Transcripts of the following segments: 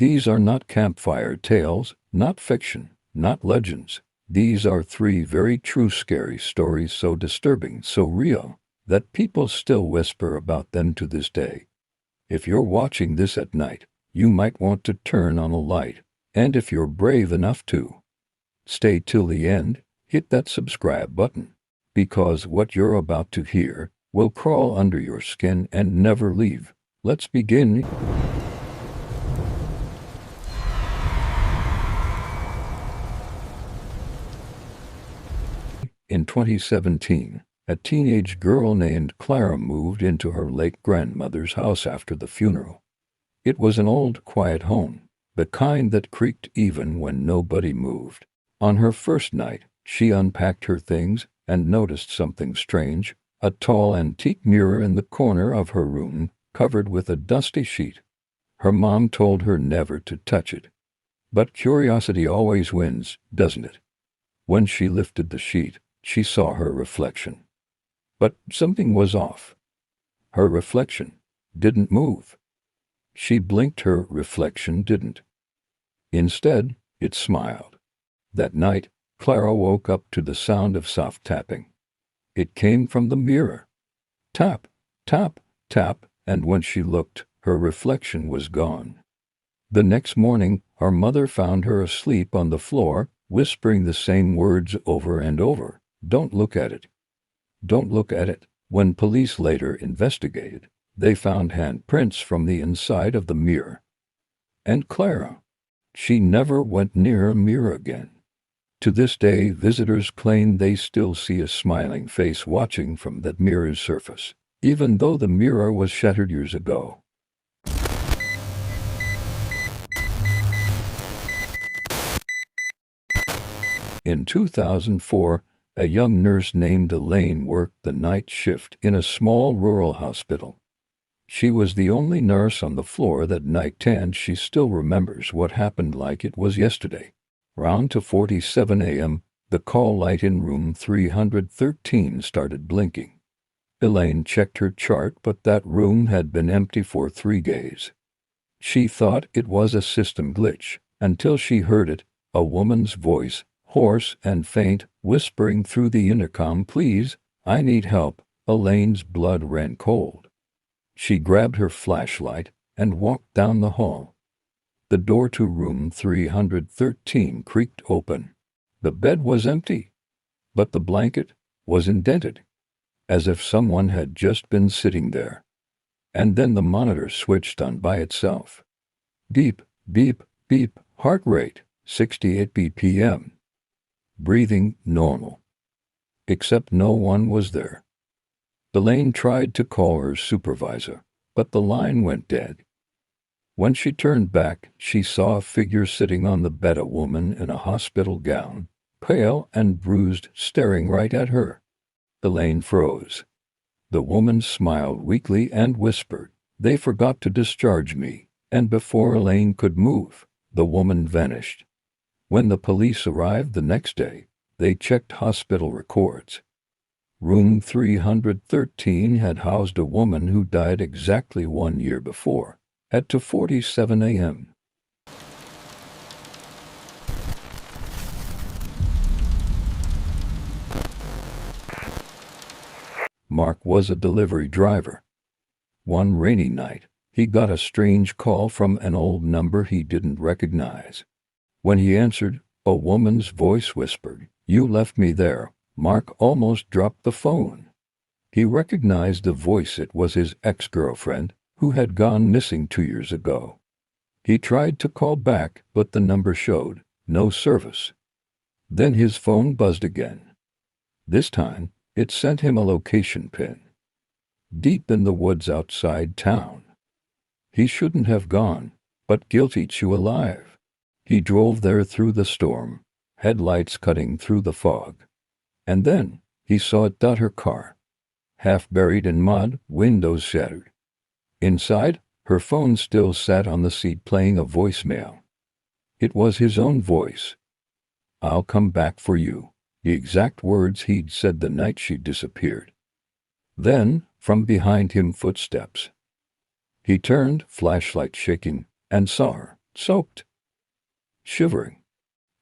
These are not campfire tales, not fiction, not legends. These are three very true scary stories, so disturbing, so real, that people still whisper about them to this day. If you're watching this at night, you might want to turn on a light, and if you're brave enough to, stay till the end, hit that subscribe button, because what you're about to hear will crawl under your skin and never leave. Let's begin. In 2017, a teenage girl named Clara moved into her late grandmother's house after the funeral. It was an old, quiet home, the kind that creaked even when nobody moved. On her first night, she unpacked her things and noticed something strange: a tall antique mirror in the corner of her room, covered with a dusty sheet. Her mom told her never to touch it. But curiosity always wins, doesn't it? When she lifted the sheet, she saw her reflection. But something was off. Her reflection didn't move. She blinked, her reflection didn't. Instead, it smiled. That night, Clara woke up to the sound of soft tapping. It came from the mirror. Tap, tap, tap, and when she looked, her reflection was gone. The next morning, her mother found her asleep on the floor, whispering the same words over and over. Don't look at it. Don't look at it. When police later investigated, they found handprints from the inside of the mirror. And Clara, she never went near a mirror again. To this day, visitors claim they still see a smiling face watching from that mirror's surface, even though the mirror was shattered years ago. In 2004, a young nurse named Elaine worked the night shift in a small rural hospital. She was the only nurse on the floor that night, and she still remembers what happened like it was yesterday. Round 2:47 a.m., the call light in room 313 started blinking. Elaine checked her chart, but that room had been empty for 3 days. She thought it was a system glitch, until she heard it, a woman's voice, hoarse and faint, whispering through the intercom, "Please, I need help." Elaine's blood ran cold. She grabbed her flashlight and walked down the hall. The door to room 313 creaked open. The bed was empty, but the blanket was indented, as if someone had just been sitting there. And then the monitor switched on by itself. Beep, beep, beep, heart rate 68 BPM. Breathing normal. Except no one was there. Elaine tried to call her supervisor, but the line went dead. When she turned back, she saw a figure sitting on the bed, a woman in a hospital gown, pale and bruised, staring right at her. Elaine froze. The woman smiled weakly and whispered, "They forgot to discharge me," and before Elaine could move, the woman vanished. When the police arrived the next day, they checked hospital records. Room 313 had housed a woman who died exactly 1 year before, at 2:47 a.m. Mark was a delivery driver. One rainy night, he got a strange call from an old number he didn't recognize. When he answered, a woman's voice whispered, "You left me there." Mark almost dropped the phone. He recognized the voice. It was his ex-girlfriend, who had gone missing 2 years ago. He tried to call back, but the number showed no service. Then his phone buzzed again. This time, it sent him a location pin. Deep in the woods outside town. He shouldn't have gone, but guilt eats you alive. He drove there through the storm, headlights cutting through the fog. And then, he saw it, her car. Half buried in mud, windows shattered. Inside, her phone still sat on the seat playing a voicemail. It was his own voice. "I'll come back for you," the exact words he'd said the night she disappeared. Then, from behind him, footsteps. He turned, flashlight shaking, and saw her, soaked, shivering,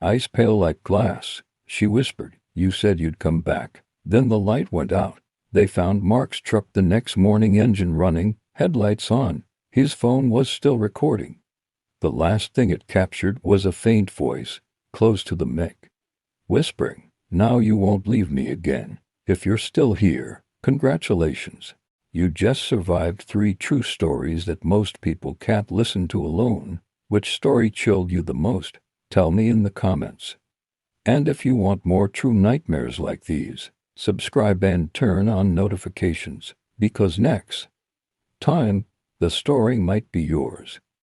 ice pale like glass. She whispered, "You said you'd come back." Then the light went out. They found Mark's truck the next morning, engine running, headlights on. His phone was still recording. The last thing it captured was a faint voice, close to the mic, whispering, "Now you won't leave me again. If you're still here, congratulations. You just survived 3 true stories that most people can't listen to alone." Which story chilled you the most? Tell me in the comments. And if you want more true nightmares like these, subscribe and turn on notifications, because next time, the story might be yours.